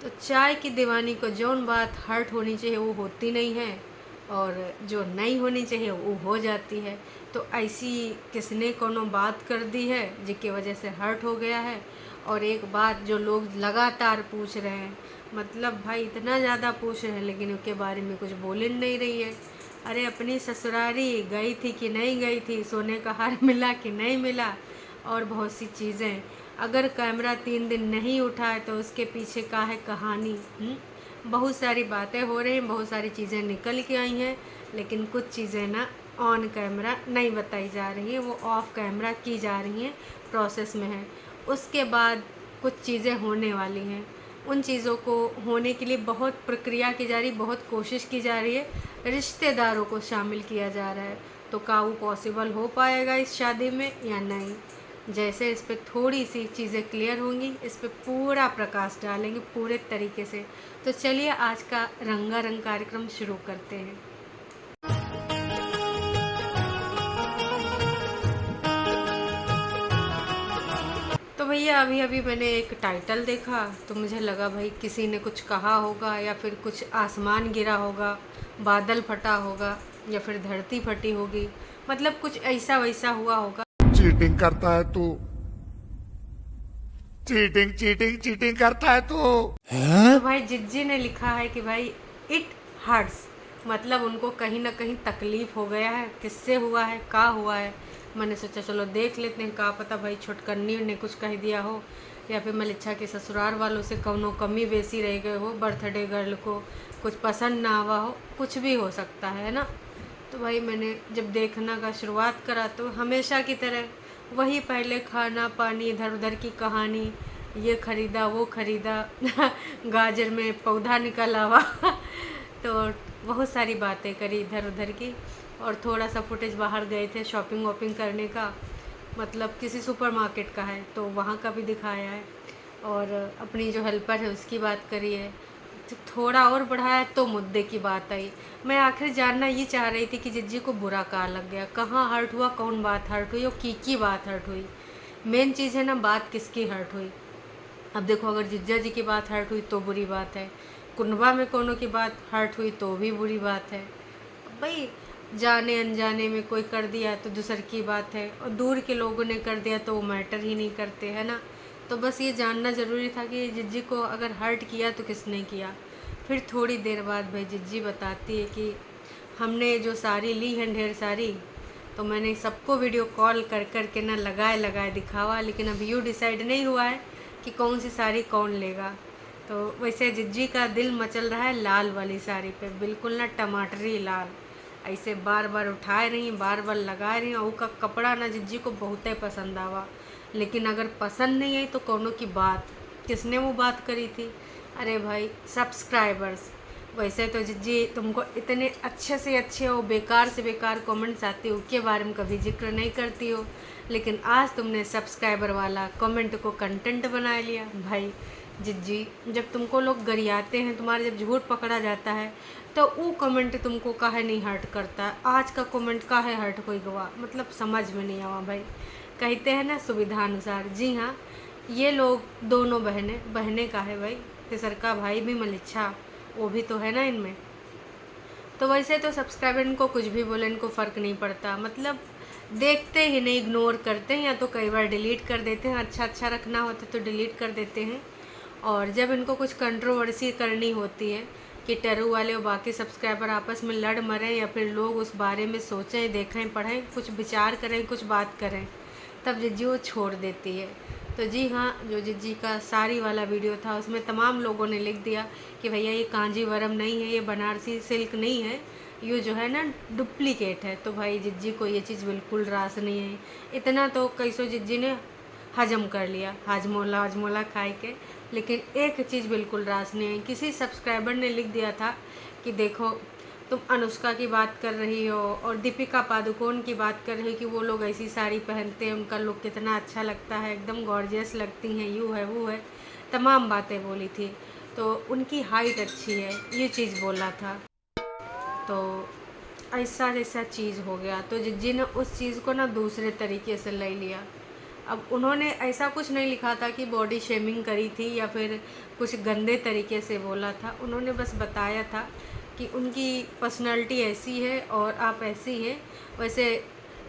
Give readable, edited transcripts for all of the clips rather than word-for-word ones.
तो चाय की दीवानी को जौन बात हर्ट होनी चाहिए वो होती नहीं है, और जो नहीं होनी चाहिए वो हो जाती है। तो ऐसी किसने कोनो बात कर दी है जिसकी वजह से हर्ट हो गया है। और एक बात जो लोग लगातार पूछ रहे हैं, मतलब भाई इतना ज़्यादा पूछ रहे हैं लेकिन उसके बारे में कुछ बोल ही नहीं रही है। अरे अपनी ससुरारी गई थी कि नहीं गई थी, सोने का हार मिला कि नहीं मिला, और बहुत सी चीज़ें। अगर कैमरा 3 दिन नहीं उठा है तो उसके पीछे का है कहानी। बहुत सारी बातें हो रही हैं, बहुत सारी चीज़ें निकल के आई हैं, लेकिन कुछ चीज़ें ना ऑन कैमरा नहीं बताई जा रही हैं, वो ऑफ कैमरा की जा रही हैं, प्रोसेस में है। उसके बाद कुछ चीज़ें होने वाली हैं, उन चीज़ों को होने के लिए बहुत प्रक्रिया की जा रही, बहुत कोशिश की जा रही है, रिश्तेदारों को शामिल किया जा रहा है। तो क्या वो पॉसिबल हो पाएगा इस शादी में या नहीं? जैसे इस पे थोड़ी सी चीज़ें क्लियर होंगी, इस पे पूरा प्रकाश डालेंगे पूरे तरीके से। तो चलिए आज का रंगारंग कार्यक्रम शुरू करते हैं। तो भैया अभी अभी मैंने एक टाइटल देखा तो मुझे लगा भाई किसी ने कुछ कहा होगा, या फिर कुछ आसमान गिरा होगा, बादल फटा होगा, या फिर धरती फटी होगी, मतलब कुछ ऐसा वैसा हुआ होगा। चीटिंग करता है तू। चीटिंग चीटिंग चीटिंग करता है तू। तो भाई जिज्जी ने लिखा है कि भाई इट हर्ट्स, मतलब उनको कहीं ना कहीं तकलीफ हो गया है। किससे हुआ है, का हुआ है? मैंने सोचा चलो देख लेते हैं, का पता भाई छोटकन्नी ने कुछ कह दिया हो, या फिर मलिच्छा के ससुराल वालों से कौनो कमी बेसी रह गए हो, बर्थडे गर्ल को कुछ पसंद ना आवा हो, कुछ भी हो सकता है ना। तो भाई मैंने जब देखना का शुरुआत करा तो हमेशा की तरह वही पहले खाना पानी इधर उधर की कहानी, ये खरीदा वो खरीदा गाजर में पौधा निकल आवा तो बहुत सारी बातें करी इधर उधर की। और थोड़ा सा फुटेज बाहर गए थे शॉपिंग वॉपिंग करने का, मतलब किसी सुपरमार्केट का है तो वहाँ का भी दिखाया है, और अपनी जो हेल्पर है उसकी बात करी है। तो थोड़ा और बढ़ाया तो मुद्दे की बात आई। मैं आखिर जानना ये चाह रही थी कि जिज्जी को बुरा कहाँ लग गया, कहाँ हर्ट हुआ, कौन बात हर्ट हुई, और की बात हर्ट हुई। मेन चीज़ है ना, बात किसकी हर्ट हुई। अब देखो अगर जिज्जा जी की बात हर्ट हुई तो बुरी बात है, कुनबा में कोनो की बात हर्ट हुई तो भी बुरी बात है। भाई जाने अनजाने में कोई कर दिया तो दूसर की बात है, और दूर के लोगों ने कर दिया तो वो मैटर ही नहीं करते, है ना। तो बस ये जानना ज़रूरी था कि जिज्जी को अगर हर्ट किया तो किसने किया। फिर थोड़ी देर बाद भाई जिज्जी बताती है कि हमने जो साड़ी ली है ढेर सारी, तो मैंने सबको वीडियो कॉल कर कर के ना लगाए लगाए दिखावा, लेकिन अभी यूँ डिसाइड नहीं हुआ है कि कौन सी साड़ी कौन लेगा। तो वैसे जिज्जी का दिल मचल रहा है लाल वाली साड़ी पे, बिल्कुल ना टमाटरी लाल। ऐसे बार बार उठाए रही, बार बार लगाए रही, और का कपड़ा ना जिज्जी को बहुत ही पसंद आवा। लेकिन अगर पसंद नहीं आई तो कौनों की बात, किसने वो बात करी थी? अरे भाई सब्सक्राइबर्स। वैसे तो जिज्जी तुमको इतने अच्छे से अच्छे और बेकार से बेकार कमेंट्स आते हो, उसके बारे में कभी जिक्र नहीं करती हो, लेकिन आज तुमने सब्सक्राइबर वाला कमेंट को कंटेंट बना लिया। भाई जिज्जी, जब तुमको लोग गरियाते हैं, तुम्हारे जब झूठ पकड़ा जाता है, तो वो कमेंट तुमको काहे नहीं हर्ट करता, आज का कमेंट काहे हर्ट कोई गवा, मतलब समझ में नहीं आवा भाई। कहते हैं ना सुविधा अनुसार। जी हाँ, ये लोग दोनों बहनें बहनें का है भाई, तेसर का भाई भी मलिच्छा, वो भी तो है ना इनमें। तो वैसे तो सब्सक्राइबर इनको कुछ भी बोले इनको फ़र्क नहीं पड़ता, मतलब देखते ही नहीं, इग्नोर करते हैं, या तो कई बार डिलीट कर देते हैं, अच्छा अच्छा रखना होता तो डिलीट कर देते हैं। और जब इनको कुछ कंट्रोवर्सी करनी होती है कि टेरू वाले और बाकी सब्सक्राइबर आपस में लड़ मरें, या फिर लोग उस बारे में सोचें, देखें, पढ़ें, कुछ विचार करें, कुछ बात करें, तब जिज्जी वो छोड़ देती है। तो जी हाँ, जो जिज्जी का साड़ी वाला वीडियो था उसमें तमाम लोगों ने लिख दिया कि भैया ये कांजीवरम नहीं है, ये बनारसी सिल्क नहीं है, ये जो है ना डुप्लीकेट है। तो भाई जिज्जी को ये चीज़ बिल्कुल रास नहीं है। इतना तो कैसो जिज्जी ने हजम कर लिया, हाजमोला हाजमोला खाए के, लेकिन एक चीज़ बिल्कुल रास नहीं है। किसी सब्सक्राइबर ने लिख दिया था कि देखो तुम अनुष्का की बात कर रही हो और दीपिका पादुकोण की बात कर रही हो कि वो लोग ऐसी साड़ी पहनते हैं, उनका लुक कितना अच्छा लगता है, एकदम गॉर्जियस लगती हैं, यूँ है वो है, तमाम बातें बोली थी। तो उनकी हाइट अच्छी है, ये चीज़ बोला था। तो ऐसा जैसा चीज़ हो गया, तो जिज्जी ने उस चीज़ को ना दूसरे तरीके से ले लिया। अब उन्होंने ऐसा कुछ नहीं लिखा था कि बॉडी शेमिंग करी थी या फिर कुछ गंदे तरीके से बोला था। उन्होंने बस बताया था कि उनकी पर्सनालिटी ऐसी है और आप ऐसी हैं। वैसे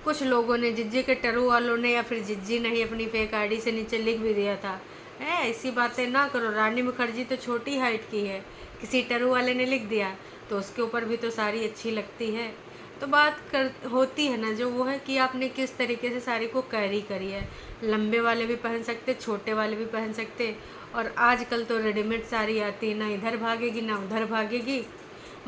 कुछ लोगों ने, जिज्जी के टरू वालों ने या फिर जिज्जी ने ही अपनी फेक आईडी से नीचे लिख भी दिया था, ऐसी बातें ना करो, रानी मुखर्जी तो छोटी हाइट की है। किसी टरू वाले ने लिख दिया तो उसके ऊपर भी तो साड़ी अच्छी लगती है। तो बात कर होती है ना जो, वो है कि आपने किस तरीके से साड़ी को कैरी करी है। लंबे वाले भी पहन सकते, छोटे वाले भी पहन सकते। और आजकल तो रेडीमेड साड़ी आती है, ना इधर भागेगी ना उधर भागेगी।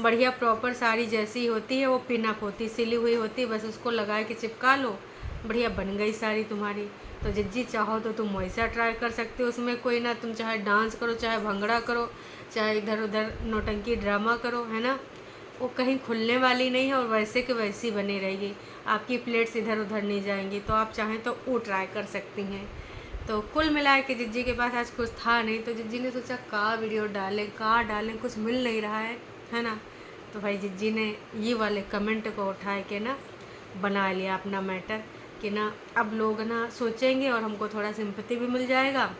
बढ़िया प्रॉपर साड़ी जैसी होती है वो पिन अप होती, सिली हुई होती है, बस उसको लगा के चिपका लो, बढ़िया बन गई साड़ी तुम्हारी। तो जिज्जी चाहो तो तुम वैसा ट्राई कर सकते हो, उसमें कोई ना, तुम चाहे डांस करो, चाहे भंगड़ा करो, चाहे इधर उधर नौटंकी ड्रामा करो, है ना। वो कहीं खुलने वाली नहीं है और वैसे के वैसी बनी रहेगी, आपकी प्लेट्स इधर उधर नहीं जाएंगी। तो आप चाहें तो वो ट्राई कर सकती हैं। तो कुल मिला के जिज्जी के पास आज कुछ था नहीं, तो जिज्जी ने सोचा कहाँ वीडियो डालें, कहाँ डालें, कुछ मिल नहीं रहा है ना। तो भाई जिज्जी ने ये वाले कमेंट को उठा के ना बना लिया अपना मैटर कि ना अब लोग ना सोचेंगे और हमको थोड़ा सिंपैथी भी मिल जाएगा।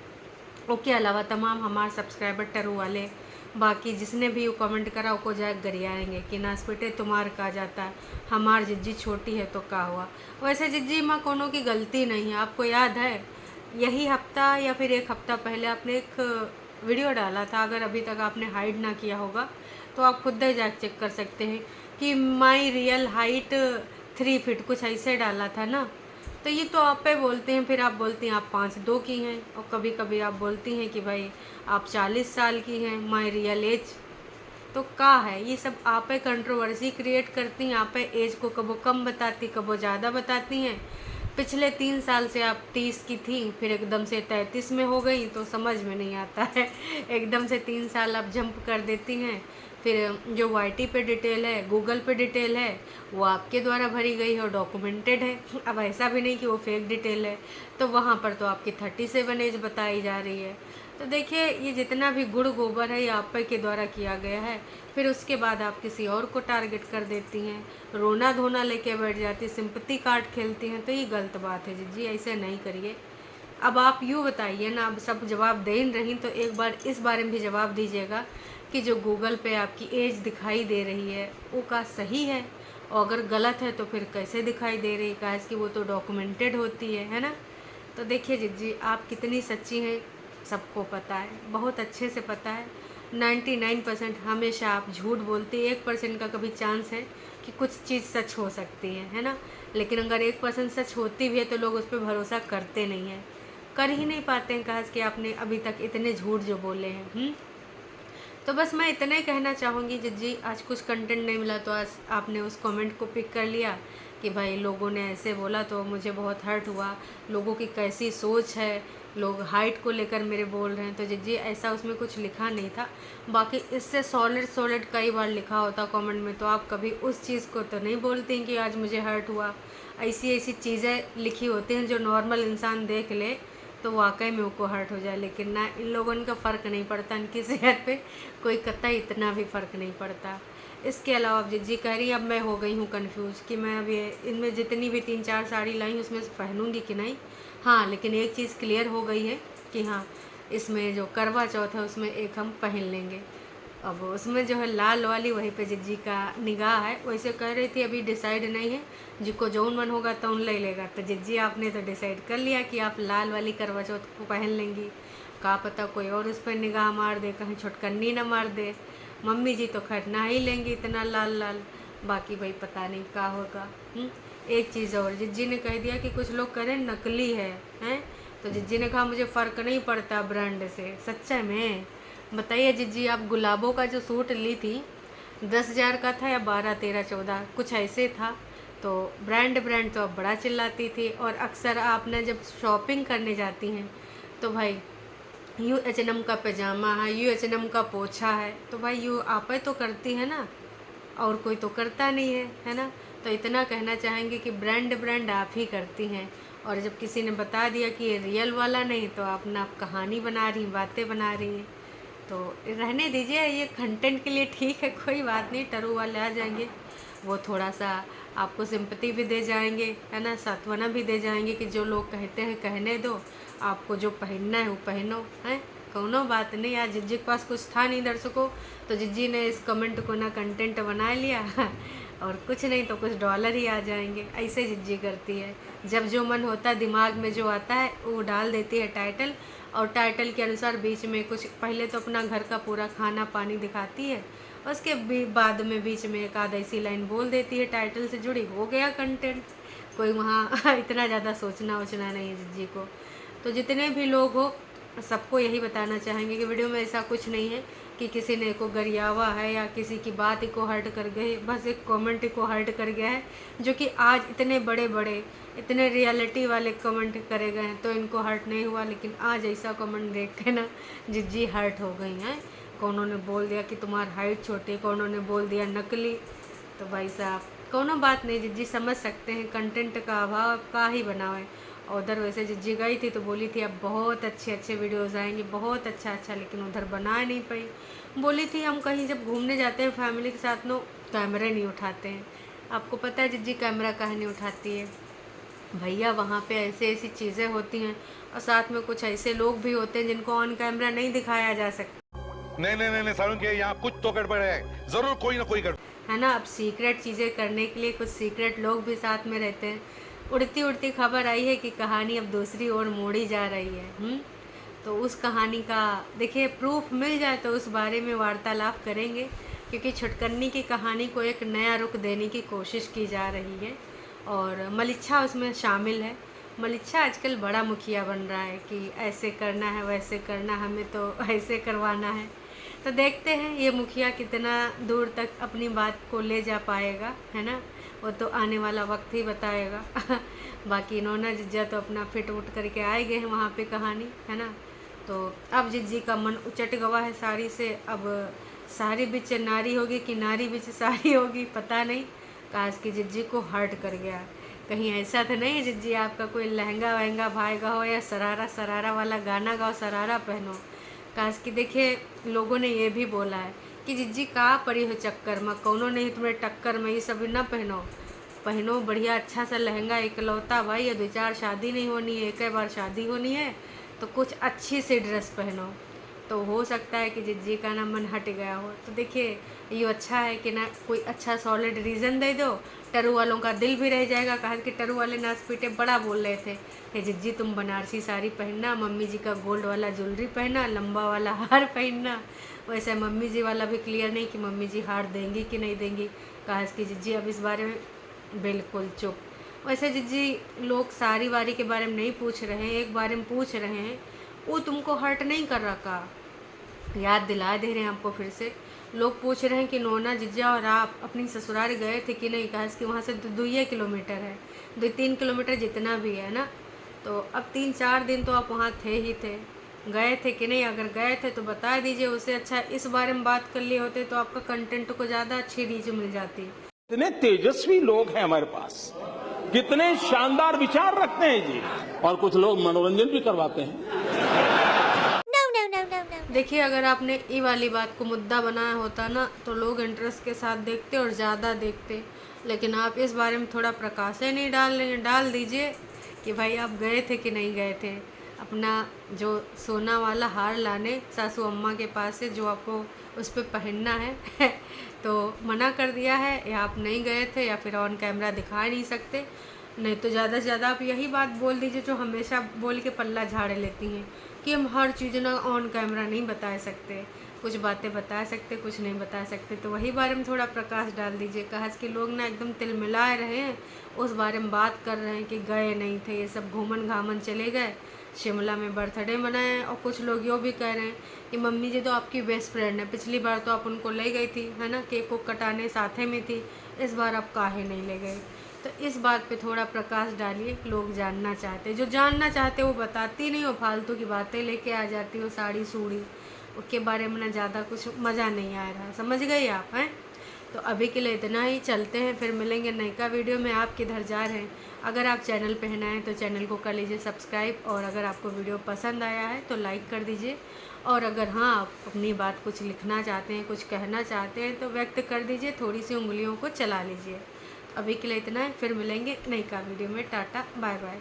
उसके अलावा तमाम हमारे सब्सक्राइबर टरू वाले, बाकी जिसने भी वो कमेंट करा उसको जाए गरियाएंगे कि नासपिटे तुम्हार कहा जाता है, हमार जिज्जी छोटी है तो क्या हुआ। वैसे जिज्जी माँ कोनो की गलती नहीं है। आपको याद है यही हफ्ता या फिर एक हफ्ता पहले आपने एक वीडियो डाला था, अगर अभी तक आपने हाइड ना किया होगा तो आप खुद ही जाकर चेक कर सकते हैं कि माई रियल हाइट 3 फीट कुछ ऐसे डाला था ना। तो ये तो आप पे बोलते हैं, फिर आप बोलती हैं आप 5'2" की हैं, और कभी कभी आप बोलती हैं कि भाई आप 40 साल की हैं, माई रियल एज। तो क्या है ये सब, आप पे कंट्रोवर्सी क्रिएट करती हैं, आप पे एज को कबो कम बताती कबो ज़्यादा बताती हैं। पिछले 3 साल से आप 30 की थी, फिर एकदम से 33 में हो गई, तो समझ में नहीं आता है। एकदम से 3 साल आप जंप कर देती हैं। फिर जो YT पे डिटेल है, गूगल पे डिटेल है, वो आपके द्वारा भरी गई है और डॉक्यूमेंटेड है। अब ऐसा भी नहीं कि वो फेक डिटेल है, तो वहाँ पर तो आपकी 37 एज बताई जा रही है। तो देखिए ये जितना भी गुड़ गोबर है ये आप पे के द्वारा किया गया है, फिर उसके बाद आप किसी और को टारगेट कर देती हैं, रोना धोना लेके बैठ जाती, सिंपत्ति कार्ड खेलती हैं। तो ये गलत बात है जिज्जी, ऐसे नहीं करिए। अब आप यूँ बताइए ना, अब सब जवाब दे रही तो एक बार इस बारे में भी जवाब दीजिएगा कि जो गूगल पे आपकी एज दिखाई दे रही है वो का सही है, और अगर गलत है तो फिर कैसे दिखाई दे रही है, काहे कि वो तो डॉक्यूमेंटेड होती है ना। तो देखिए जिज्जी आप कितनी सच्ची हैं सबको पता है, बहुत अच्छे से पता है। 99% हमेशा आप झूठ बोलती है, 1% का कभी चांस है कि कुछ चीज़ सच हो सकती है ना। लेकिन अगर 1% सच होती भी है तो लोग उस पर भरोसा करते नहीं हैं, कर ही नहीं पाते हैं, कहा कि आपने अभी तक इतने झूठ जो बोले हैं। तो बस मैं इतना ही कहना चाहूँगी जिज्जी, आज कुछ कंटेंट नहीं मिला तो आज आपने उस कमेंट को पिक कर लिया कि भाई लोगों ने ऐसे बोला तो मुझे बहुत हर्ट हुआ, लोगों की कैसी सोच है, लोग हाइट को लेकर मेरे बोल रहे हैं। तो जिज्जी ऐसा उसमें कुछ लिखा नहीं था, बाकी इससे सॉलिड कई बार लिखा होता कमेंट में, तो आप कभी उस चीज़ को तो नहीं बोलते हैं कि आज मुझे हर्ट हुआ। ऐसी ऐसी चीज़ें लिखी होती हैं जो नॉर्मल इंसान देख ले तो वाकई में उनको हर्ट हो जाए, लेकिन ना इन लोगों का फ़र्क नहीं पड़ता, इनकी सेहत पे कोई कतई इतना भी फ़र्क नहीं पड़ता। इसके अलावा अब जिज्जी कह रही अब मैं हो गई हूँ कन्फ्यूज़ कि मैं अब ये इनमें जितनी भी 3-4 साड़ी लाई उसमें से पहनूंगी कि नहीं। हाँ लेकिन एक चीज़ क्लियर हो गई है कि हाँ इसमें जो करवा चौथ है उसमें एक हम पहन लेंगे। अब उसमें जो है लाल वाली, वहीं पे जिज्जी का निगाह है। वैसे कह रही थी अभी डिसाइड नहीं है, जिसको जौन मन होगा तौन ले लेगा। तो जिज्जी आपने तो डिसाइड कर लिया कि आप लाल वाली करवा चौथ को पहन लेंगी, का पता कोई और उस पर निगाह मार दे, कहीं छोटकन्नी ना मार दे। मम्मी जी तो खैर ना ही लेंगी इतना लाल लाल, बाकी भाई पता नहीं क्या होगा। एक चीज़ और जिज्जी ने कह दिया कि कुछ लोग कह रहे नकली है हैं, तो जिज्जी ने कहा मुझे फ़र्क नहीं पड़ता ब्रांड से। सच्चा में बताइए जिज्जी, आप गुलाबों का जो सूट ली थी 10,000 का था या 12, 13, 14 कुछ ऐसे था, तो ब्रांड तो आप बड़ा चिल्लाती थी। और अक्सर आपने जब शॉपिंग करने जाती हैं तो भाई UH&M का पैजामा है, UH&M का पोछा है, तो भाई यू आप ही तो करती है ना, और कोई तो करता नहीं है ना। तो इतना कहना चाहेंगे कि ब्रांड आप ही करती हैं, और जब किसी ने बता दिया कि ये रियल वाला नहीं तो आप ना आप कहानी बना रही, बातें बना रही हैं। तो रहने दीजिए, ये कंटेंट के लिए ठीक है, कोई बात नहीं, टरू वाले आ जाएंगे वो थोड़ा सा आपको सिंपैथी भी दे जाएंगे, है ना, सांत्वना भी दे जाएंगे कि जो लोग कहते हैं कहने दो, आपको जो पहनना है वो पहनो, है, कोनो बात नहीं। यार जिज्जी के पास कुछ था नहीं दर्शकों, तो जिज्जी ने इस कमेंट को ना कंटेंट बना लिया और कुछ नहीं तो कुछ डॉलर ही आ जाएंगे। ऐसे जिज्जी करती है, जब जो मन होता है दिमाग में जो आता है वो डाल देती है टाइटल, और टाइटल के अनुसार बीच में कुछ पहले तो अपना घर का पूरा खाना पानी दिखाती है, उसके बाद में बीच में एक आध ऐसी लाइन बोल देती है टाइटल से जुड़ी, हो गया कंटेंट। कोई वहाँ इतना ज़्यादा सोचना वोचना नहीं है जिज्जी को। तो जितने भी लोग हो सबको यही बताना चाहेंगे कि वीडियो में ऐसा कुछ नहीं है कि किसी ने को गरियावा है या किसी की बात को हर्ट कर गए, बस एक कमेंट को हर्ट कर गया है, जो कि आज इतने बड़े बड़े इतने रियलिटी वाले कमेंट करे गए हैं तो इनको हर्ट नहीं हुआ, लेकिन आज ऐसा कमेंट देख के ना जिज्जी हर्ट हो गई हैं। कौनों ने बोल दिया कि तुम्हारी हाइट छोटी, कौनों ने बोल दिया नकली। तो भाई साहब कोनो बात नहीं, जिज्जी समझ सकते हैं कंटेंट का अभाव का ही बनाव है। और उधर वैसे जिज्जी गई थी तो बोली थी अब बहुत अच्छे अच्छे वीडियोज़ आएंगे, बहुत अच्छा, लेकिन उधर बना नहीं पाई। बोली थी हम कहीं जब घूमने जाते हैं फैमिली के साथ नो कैमरे नहीं उठाते हैं। आपको पता है जिज्जी कैमरा काहे नहीं उठाती है भैया, वहाँ पे ऐसे ऐसी चीज़ें होती हैं और साथ में कुछ ऐसे लोग भी होते हैं जिनको ऑन कैमरा नहीं दिखाया जा सकता। नहीं सारुण के यहाँ कुछ तो गड़बड़ है, जरूर कोई ना कोई गड़बड़ है ना। अब सीक्रेट चीज़ें करने के लिए कुछ सीक्रेट लोग भी साथ में रहते हैं। उड़ती उड़ती खबर आई है कि कहानी अब दूसरी ओर मोड़ी जा रही है। तो उस कहानी का देखिए प्रूफ मिल जाए तो उस बारे में वार्तालाप करेंगे, क्योंकि छुटकन्नी की कहानी को एक नया रुख देने की कोशिश की जा रही है और मलिच्छा उसमें शामिल है। मलिच्छा आजकल बड़ा मुखिया बन रहा है कि ऐसे करना है वैसे करना, हमें तो ऐसे करवाना है। तो देखते हैं ये मुखिया कितना दूर तक अपनी बात को ले जा पाएगा, है ना, वो तो आने वाला वक्त ही बताएगा। बाकी इन्होंने जिज्जा तो अपना फिट उठ करके आए गए हैं वहाँ पे कहानी, है ना। तो अब जिज्जी का मन उचट गवा है साड़ी से, अब साड़ी बिच नारी होगी कि नारी बिच साड़ी होगी पता नहीं। काश की जिज्जी को हर्ट कर गया, कहीं ऐसा तो नहीं है जिज्जी आपका कोई लहंगा वहंगा भाएगा हो या सरारा वाला गाना गाओ सरारा पहनो। काश की देखिए लोगों ने ये भी बोला है कि जिज्जी का पड़ी हो चक्कर में, कौनों नहीं तुम्हें टक्कर में, ये सब ना पहनो बढ़िया अच्छा सा लहंगा इकलौता भाई, या 2-4 शादी नहीं होनी है, एक ही बार शादी होनी है तो कुछ अच्छी सी ड्रेस पहनो। तो हो सकता है कि जिज्जी का ना मन हट गया हो। तो देखिए ये अच्छा है कि ना कोई अच्छा सॉलिड रीज़न दे दो, टरू वालों का दिल भी रह जाएगा। कहा कि टरू वाले नाच पीटे बड़ा बोल रहे थे कि जिज्जी तुम बनारसी साड़ी पहनना, मम्मी जी का गोल्ड वाला ज्वेलरी पहनना, लंबा वाला हार पहनना। वैसे मम्मी जी वाला भी क्लियर नहीं कि मम्मी जी हार देंगी कि नहीं देंगी। कहा कि जिज्जी अब इस बारे में बिल्कुल चुप। वैसे जिज्जी लोग सारी वारी के बारे में नहीं पूछ रहे हैं, एक बारे में पूछ रहे हैं, वो तुमको हर्ट नहीं कर रखा, याद दिला दे रहे हैं आपको फिर से। लोग पूछ रहे हैं कि नोना जिज्जा और आप अपनी ससुराल गए थे कि नहीं। कहा कि वहाँ से 2 किलोमीटर है, 2-3 किलोमीटर जितना भी है ना। तो अब 3-4 दिन तो आप वहाँ थे ही थे, गए थे कि नहीं। अगर गए थे तो बता दीजिए, उससे अच्छा इस बारे में बात कर लिए होते तो आपका कंटेंट को ज़्यादा अच्छी रीच मिल जाती। कितने तेजस्वी लोग हैं हमारे पास, कितने शानदार विचार रखते हैं जी, और कुछ लोग मनोरंजन भी करवाते हैं। देखिए अगर आपने ये वाली बात को मुद्दा बनाया होता ना तो लोग इंटरेस्ट के साथ देखते और ज़्यादा देखते, लेकिन आप इस बारे में थोड़ा प्रकाश ही नहीं डाल रहे हैं। डाल दीजिए कि भाई आप गए थे कि नहीं गए थे अपना जो सोना वाला हार लाने सासू अम्मा के पास से, जो आपको उस पर पहनना है तो मना कर दिया है, या आप नहीं गए थे या फिर ऑन कैमरा दिखा नहीं सकते। नहीं तो ज़्यादा से ज़्यादा आप यही बात बोल दीजिए जो हमेशा बोल के पल्ला झाड़ लेती हैं कि हम हर चीज़ ना ऑन कैमरा नहीं बता सकते, कुछ बातें बता सकते कुछ नहीं बता सकते। तो वही बारे में थोड़ा प्रकाश डाल दीजिए। कहा कि लोग ना एकदम तिलमिलाए रहे हैं, उस बारे में बात कर रहे हैं कि गए नहीं थे, ये सब घूमन घामन चले गए, शिमला में बर्थडे मनाए। और कुछ लोग यो भी कह रहे हैं कि मम्मी जी तो आपकी बेस्ट फ्रेंड है, पिछली बार तो आप उनको ले गई थी, है ना, केक को कटाने साथे में थी, इस बार आप काहे नहीं ले गए। तो इस बात पे थोड़ा प्रकाश डालिए, लोग जानना चाहते, जो जानना चाहते वो बताती नहीं, वो फालतू की बातें लेके आ जाती हो, साड़ी सूड़ी उसके बारे में ना ज़्यादा कुछ मज़ा नहीं आ रहा। समझ गए आप हैं। तो अभी के लिए इतना ही, चलते हैं, फिर मिलेंगे नयका वीडियो में। आप किधर जा रहे हैं? अगर आप चैनल पे नए हैं तो चैनल को कर लीजिए सब्सक्राइब, और अगर आपको वीडियो पसंद आया है तो लाइक कर दीजिए, और अगर हाँ आप अपनी बात कुछ लिखना चाहते हैं, कुछ कहना चाहते हैं तो व्यक्त कर दीजिए, थोड़ी सी उंगलियों को चला लीजिए। अभी के लिए इतना है, फिर मिलेंगे नई का वीडियो में। Tata bye bye.